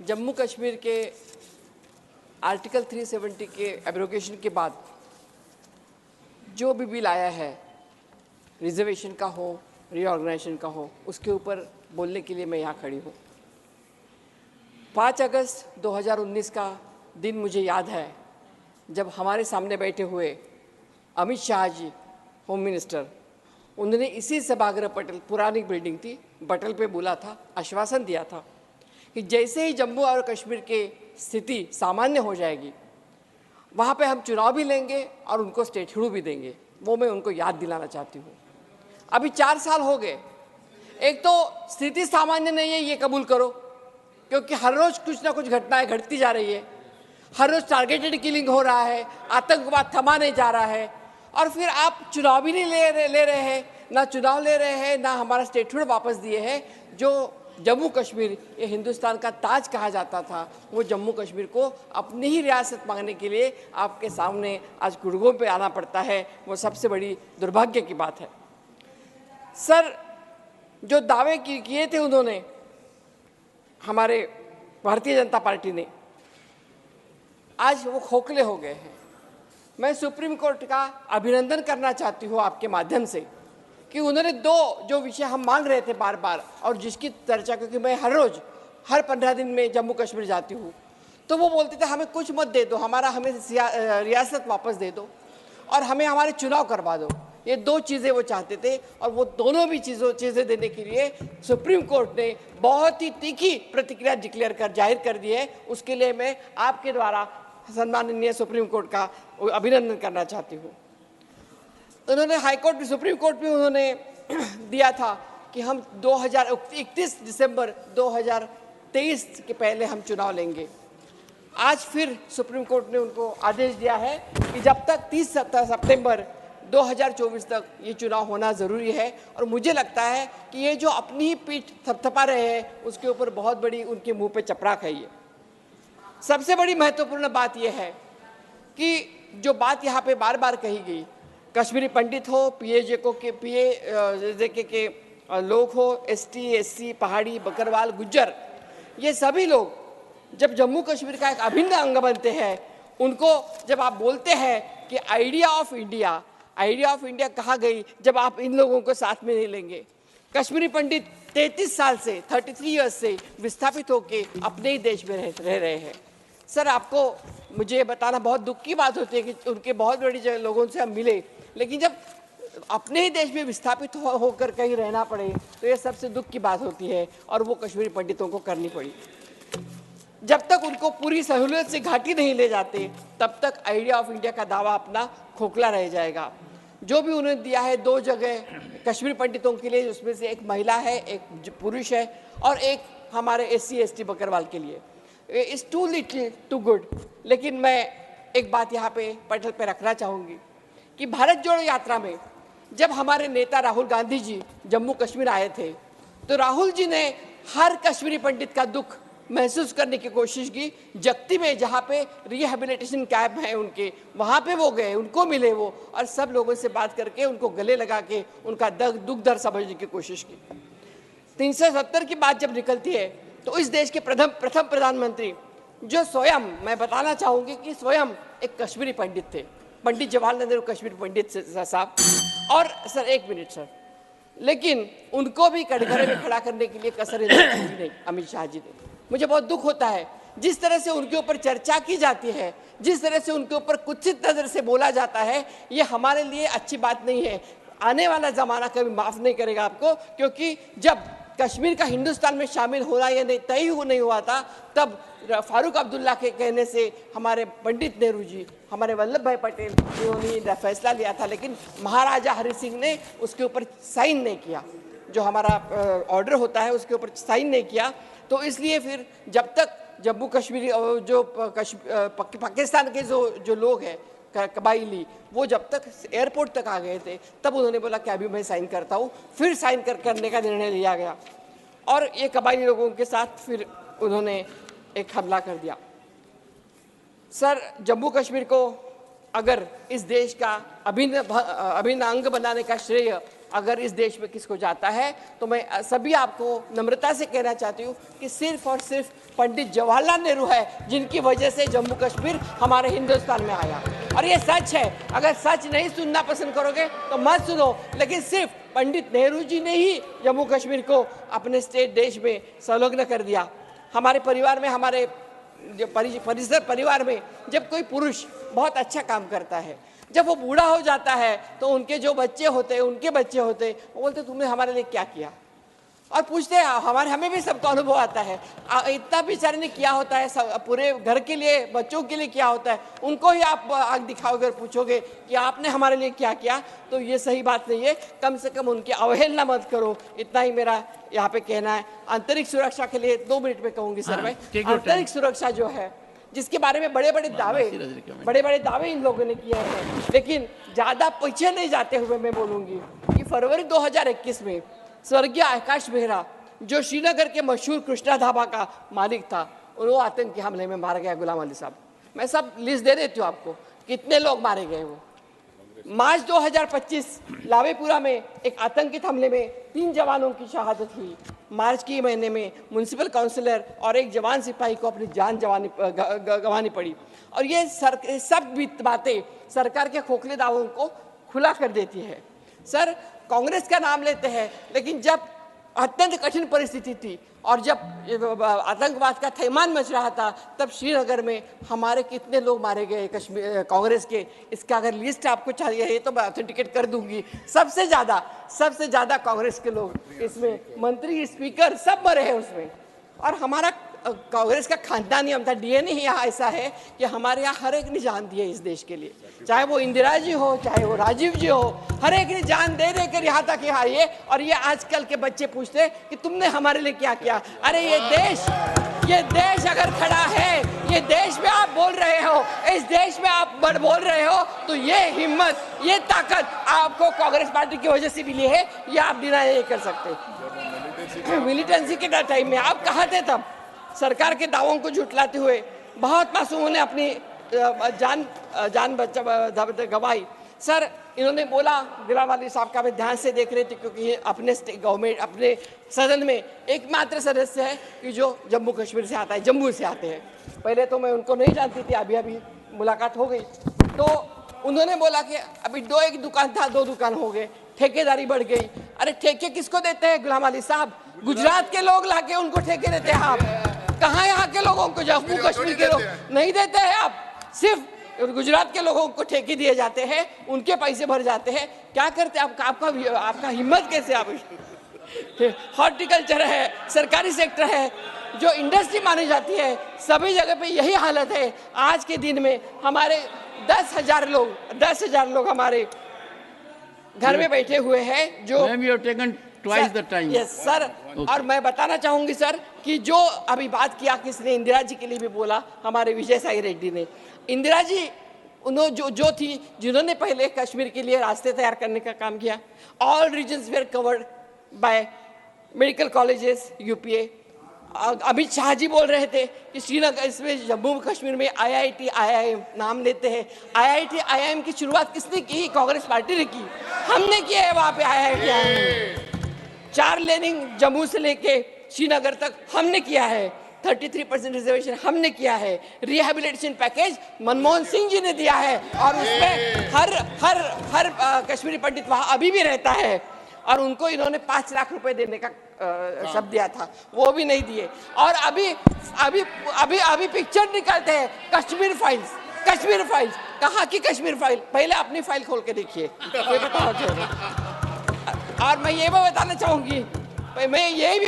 जम्मू कश्मीर के आर्टिकल 370 के एब्रोगेशन के बाद जो भी बिल आया है, रिजर्वेशन का हो, रीऑर्गेनाइजेशन का हो, उसके ऊपर बोलने के लिए मैं यहाँ खड़ी हूँ। 5 अगस्त 2019 का दिन मुझे याद है, जब हमारे सामने बैठे हुए अमित शाह जी, होम मिनिस्टर, उन्होंने इसी सभागृह पटेल, पुरानी बिल्डिंग थी, पटेल पे बोला था, आश्वासन दिया था कि जैसे ही जम्मू और कश्मीर की स्थिति सामान्य हो जाएगी, वहाँ पे हम चुनाव भी लेंगे और उनको स्टेटहुड भी देंगे। वो मैं उनको याद दिलाना चाहती हूँ। अभी 4 साल हो गए। एक तो स्थिति सामान्य नहीं है, ये कबूल करो, क्योंकि हर रोज़ कुछ ना कुछ घटनाएं घटती जा रही है। हर रोज़ टारगेटेड किलिंग हो रहा है, आतंकवाद थमा नहीं जा रहा है, और फिर आप चुनाव भी नहीं ले रहे हैं, ना चुनाव ले रहे हैं, ना हमारा स्टेटहुड वापस दिए हैं। जो जम्मू कश्मीर ये हिंदुस्तान का ताज कहा जाता था, वो जम्मू कश्मीर को अपनी ही रियासत मांगने के लिए आपके सामने आज गुड़गों पे आना पड़ता है। वो सबसे बड़ी दुर्भाग्य की बात है। सर, जो दावे किए थे उन्होंने, हमारे भारतीय जनता पार्टी ने, आज वो खोखले हो गए हैं। मैं सुप्रीम कोर्ट का अभिनंदन करना चाहती हूँ आपके माध्यम से कि उन्होंने जो विषय हम मांग रहे थे बार बार, और जिसकी चर्चा, क्योंकि मैं हर रोज़ हर 15 दिन में जम्मू कश्मीर जाती हूँ, तो वो बोलते थे हमें कुछ मत दे दो, हमें रियासत वापस दे दो और हमें हमारे चुनाव करवा दो। ये 2 चीज़ें वो चाहते थे, और वो दोनों भी चीज़ें देने के लिए सुप्रीम कोर्ट ने बहुत ही तीखी प्रतिक्रिया डिक्लेयर कर जाहिर कर दी है। उसके लिए मैं आपके द्वारा सम्माननीय सुप्रीम कोर्ट का अभिनंदन करना चाहती हूँ। उन्होंने हाईकोर्ट, सुप्रीम कोर्ट में उन्होंने दिया था कि हम 31 दिसंबर 2023 के पहले हम चुनाव लेंगे। आज फिर सुप्रीम कोर्ट ने उनको आदेश दिया है कि जब तक 30 सितंबर 2024 तक ये चुनाव होना ज़रूरी है। और मुझे लगता है कि ये जो अपनी ही पीठ थपथपा रहे हैं, उसके ऊपर बहुत बड़ी उनके मुंह पे चपराक है। ये सबसे बड़ी महत्वपूर्ण बात यह है कि जो बात यहाँ पे बार बार कही गई, कश्मीरी पंडित हो, PAJK के लोग हो, ST SC, पहाड़ी, बकरवाल, गुज्जर, ये सभी लोग जब जम्मू कश्मीर का एक अभिन्न अंग बनते हैं, उनको जब आप बोलते हैं कि आइडिया ऑफ इंडिया कहाँ गई जब आप इन लोगों को साथ में नहीं लेंगे। कश्मीरी पंडित 33 साल से, 33 ईयर्स से विस्थापित होकर अपने ही देश में रह रहे हैं। सर, आपको मुझे बताना बहुत दुख की बात होती है कि उनके बहुत बड़ी लोगों से हम मिले, लेकिन जब अपने ही देश में विस्थापित होकर कहीं रहना पड़े तो ये सबसे दुख की बात होती है, और वो कश्मीरी पंडितों को करनी पड़ी। जब तक उनको पूरी सहूलियत से घाटी नहीं ले जाते, तब तक आइडिया ऑफ इंडिया का दावा अपना खोखला रह जाएगा। जो भी उन्होंने दिया है 2 जगह कश्मीरी पंडितों के लिए, उसमें से एक महिला है, एक पुरुष है, और एक हमारे SC ST बकरवाल के लिए, it's too little too good. लेकिन मैं एक बात यहाँ पे पटल पे रखना चाहूँगी कि भारत जोड़ो यात्रा में जब हमारे नेता राहुल गांधी जी जम्मू कश्मीर आए थे, तो राहुल जी ने हर कश्मीरी पंडित का दुख महसूस करने की कोशिश की। जगती में जहाँ पे रिहेबिलिटेशन कैंप है उनके, वहाँ पे वो गए, उनको मिले वो, और सब लोगों से बात करके उनको गले लगा के उनका दुख दर्द समझने की कोशिश की। 370 की बात जब निकलती है, तो इस देश के प्रथम प्रधानमंत्री, जो स्वयं, मैं बताना चाहूँगी कि स्वयं एक कश्मीरी पंडित थे, पंडित जवाहरलाल नेहरू कश्मीरी पंडित साहब। और सर, 1 मिनट सर, लेकिन उनको भी कटघरे में खड़ा करने के लिए कसर नहीं अमित शाह जी ने। मुझे बहुत दुख होता है जिस तरह से उनके ऊपर चर्चा की जाती है, जिस तरह से उनके ऊपर कुत्सित नज़र से बोला जाता है, ये हमारे लिए अच्छी बात नहीं है। आने वाला ज़माना कभी माफ़ नहीं करेगा आपको, क्योंकि जब कश्मीर का हिंदुस्तान में शामिल होना या नहीं तय नहीं हुआ था, तब फारूक अब्दुल्ला के कहने से हमारे पंडित नेहरू जी, हमारे वल्लभ भाई पटेल, इन्होंने फैसला लिया था, लेकिन महाराजा हरि सिंह ने उसके ऊपर साइन नहीं किया। जो हमारा ऑर्डर होता है उसके ऊपर साइन नहीं किया। तो इसलिए फिर जब तक जम्मू कश्मीरी जो पाकिस्तान के जो लोग हैं कबाइली, वो जब तक एयरपोर्ट तक आ गए थे, तब उन्होंने बोला कि अभी मैं साइन करता हूँ। फिर साइन करने का निर्णय लिया गया, और ये कबाइली लोगों के साथ फिर उन्होंने एक हमला कर दिया। सर, जम्मू कश्मीर को अगर इस देश का अभिन्न अंग बनाने का श्रेय अगर इस देश में किसको जाता है तो मैं सभी आपको नम्रता से कहना चाहती हूँ कि सिर्फ और सिर्फ पंडित जवाहरलाल नेहरू है जिनकी वजह से जम्मू कश्मीर हमारे हिंदुस्तान में आया। और ये सच है, अगर सच नहीं सुनना पसंद करोगे तो मत सुनो, लेकिन सिर्फ पंडित नेहरू जी ने ही जम्मू कश्मीर को अपने स्टेट देश में संलग्न कर दिया। हमारे परिवार में, हमारे जो परिसर परिवार में जब कोई पुरुष बहुत अच्छा काम करता है, जब वो बूढ़ा हो जाता है तो उनके जो बच्चे होते हैं, उनके बच्चे होते हैं, वो बोलते तुमने हमारे लिए क्या किया, और पूछते हैं हमें भी सबका अनुभव आता है, इतना बेचारे ने किया होता है, पूरे घर के लिए, बच्चों के लिए क्या होता है, उनको ही आप आग दिखाओगे और पूछोगे कि आपने हमारे लिए क्या किया, तो ये सही बात नहीं है। कम से कम उनकी अवहेलना मत करो, इतना ही मेरा यहाँ पे कहना है। आंतरिक सुरक्षा के लिए 2 मिनट में कहूंगी सर मैं, आंतरिक सुरक्षा जो है, जिसके बारे में बड़े बड़े दावे इन लोगों ने किए हैं, लेकिन ज़्यादा पीछे नहीं जाते हुए मैं बोलूँगी कि फरवरी 2021 में स्वर्गीय आकाश बेहरा, जो श्रीनगर के मशहूर कृष्णा ढाबा का मालिक था, वो आतंकी हमले में मारा गया। गुलाम अली साहब, मैं सब लिस्ट दे देती हूँ आपको, कितने लोग मारे गए। वो मार्च 2025 लावेपुरा में एक आतंकित हमले में 3 जवानों की शहादत हुई। मार्च के महीने में म्युनिसिपल काउंसिलर और एक जवान सिपाही को अपनी जान गंवानी पड़ी। और ये सब बातें सरकार के खोखले दावों को खुला कर देती है। सर, कांग्रेस का नाम लेते हैं, लेकिन जब अत्यंत कठिन परिस्थिति थी और जब आतंकवाद का थैमान मच रहा था, तब श्रीनगर में हमारे कितने लोग मारे गए कश्मीर कांग्रेस के। इसका अगर लिस्ट आपको चाहिए तो मैं ऑथेंटिकेट कर दूंगी। सबसे ज़्यादा कांग्रेस के लोग इसमें, मंत्री, स्पीकर सब मरे हैं उसमें। और हमारा कांग्रेस का खानदानी हम था, डीएनए ही यहाँ ऐसा है कि हमारे यहाँ हर एक ने जान दी है इस देश के लिए, चाहे वो इंदिरा जी हो, चाहे वो राजीव जी हो, हर एक ने जान दे कर यहाँ तक यहाँ आइए। और ये आजकल के बच्चे पूछते हैं कि तुमने हमारे लिए क्या किया। अरे ये देश अगर खड़ा है, ये देश में आप बोल रहे हो, इस देश में आप बोल रहे हो, तो ये हिम्मत, ये ताकत आपको कांग्रेस पार्टी की वजह से मिली है, ये आप डिनाई नहीं कर सकते। मिलिटेंसी के टाइम में आप कहाँ थे तब? सरकार के दावों को झुटलाते हुए बहुत मासूमों ने अपनी जान गंवाई। सर, इन्होंने बोला, गुलाम अली साहब का मैं ध्यान से देख रहे थे, क्योंकि अपने गवर्नमेंट, अपने सदन में एकमात्र सदस्य है कि जो जम्मू कश्मीर से आता है, जम्मू से आते हैं। पहले तो मैं उनको नहीं जानती थी, अभी मुलाकात हो गई। तो उन्होंने बोला कि अभी एक दुकान था, 2 दुकान हो गए, ठेकेदारी बढ़ गई। अरे ठेके किसको देते हैं गुलाम अली साहब? गुजरात के लोग लाके उनको ठेके देते हैं आप। कहाँ यहाँ के लोगों को, जम्मू कश्मीर के लोग नहीं देते हैं आप, सिर्फ गुजरात के लोगों को ठेके दिए जाते हैं, उनके पैसे भर जाते हैं। क्या करते हैं आपका हिम्मत कैसे? आप हॉर्टिकल्चर है, सरकारी सेक्टर है, जो इंडस्ट्री मानी जाती है, सभी जगह पे यही हालत है। आज के दिन में हमारे 10,000 लोग हमारे घर में बैठे हुए हैं, जो Twice the time. Yes, sir. Okay. और मैं बताना चाहूंगी सर कि जो अभी बात किया किसने, इंदिरा जी के लिए भी बोला, हमारे विजय साई रेड्डी ने। इंदिरा जी उन्होंने जो थी, जिन्होंने पहले कश्मीर के लिए रास्ते तैयार करने का काम किया। All reasons were covered by medical colleges, UPA. Amit Shah ji बोल रहे थे कि श्रीनगर, इसमें जम्मू कश्मीर में IIT IIM नाम लेते हैं। IIT IIM की शुरुआत किसने की? कांग्रेस पार्टी ने की, हमने किया है वहाँ पे IIT IIM। 4 लेनिंग जम्मू से लेके श्रीनगर तक हमने किया है। 33% रिजर्वेशन हमने किया है। रिहेबिलिटेशन पैकेज मनमोहन सिंह जी ने दिया है, और उसमें हर कश्मीरी पंडित वहाँ अभी भी रहता है। और उनको इन्होंने 5 लाख रुपए देने का शब्द दिया था, वो भी नहीं दिए। और अभी पिक्चर निकालते हैं कश्मीर फाइल्स। कहाँ की कश्मीर फाइल? पहले अपनी फाइल खोल के देखिए। और मैं ये भी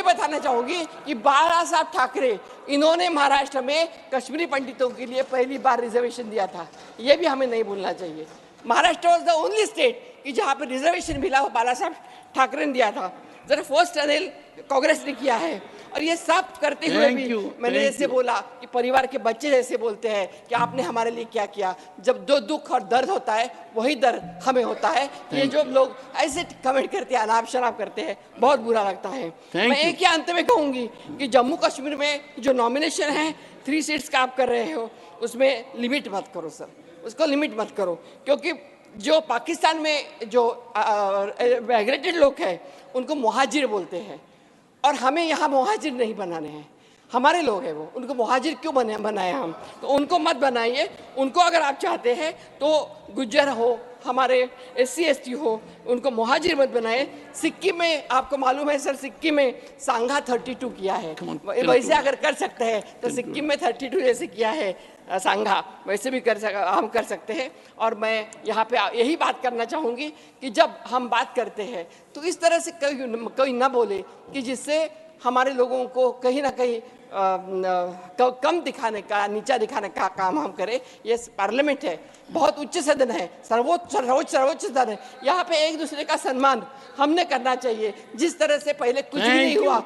बताना चाहूंगी कि बाला साहब ठाकरे, इन्होंने महाराष्ट्र में कश्मीरी पंडितों के लिए पहली बार रिजर्वेशन दिया था। ये भी हमें नहीं भूलना चाहिए। Maharashtra was the only state कि जहाँ पे रिजर्वेशन मिला, वो बाला साहब ठाकरे ने दिया था। जरा फर्स्ट टनल कांग्रेस ने किया है। और ये सब करते हुए भी मैंने जैसे बोला कि परिवार के बच्चे जैसे बोलते हैं कि आपने हमारे लिए क्या किया। जब जो दुख और दर्द होता है, वही दर्द हमें होता है। ये जो लोग ऐसे कमेंट करते हैं, अनाप शनाप करते हैं, बहुत बुरा लगता है। मैं एक ही अंत में कहूंगी कि जम्मू कश्मीर में जो नॉमिनेशन है 3 सीट्स का आप कर रहे हो, उसमें लिमिट मत करो सर, उसको लिमिट मत करो। क्योंकि जो पाकिस्तान में जो माइग्रेटेड लोग हैं उनको मुहाजिर बोलते हैं, और हमें यहाँ मुहाजिर नहीं बनाने हैं। हमारे लोग हैं वो, उनको मुहाजिर क्यों बनाए हम? तो उनको मत बनाइए। उनको अगर आप चाहते हैं तो गुज्जर हो, हमारे SC ST हो, उनको मुहाजिर मत बनाए। सिक्किम में आपको मालूम है सर, सिक्किम में सांघा 32 किया है, वैसे अगर कर सकते हैं तो सिक्किम में 32 जैसे किया है सांघा, वैसे भी हम कर सकते हैं। और मैं यहाँ पे यही बात करना चाहूँगी कि जब हम बात करते हैं तो इस तरह से कोई ना बोले कि जिससे हमारे लोगों को कहीं ना कहीं कम दिखाने का, नीचा दिखाने का काम हम करें। ये पार्लियामेंट है, बहुत उच्च सदन है, सर्वोच्च सदन है। यहाँ पे एक दूसरे का सम्मान हमने करना चाहिए। जिस तरह से पहले कुछ भी नहीं हुआ,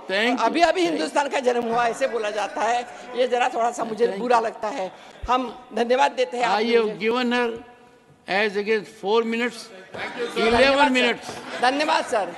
अभी अभी हिंदुस्तान का जन्म हुआ ऐसे बोला जाता है, ये जरा थोड़ा सा मुझे बुरा लगता है। हम धन्यवाद देते हैं। I have given her as against 4 minutes, 11 minutes. धन्यवाद सर।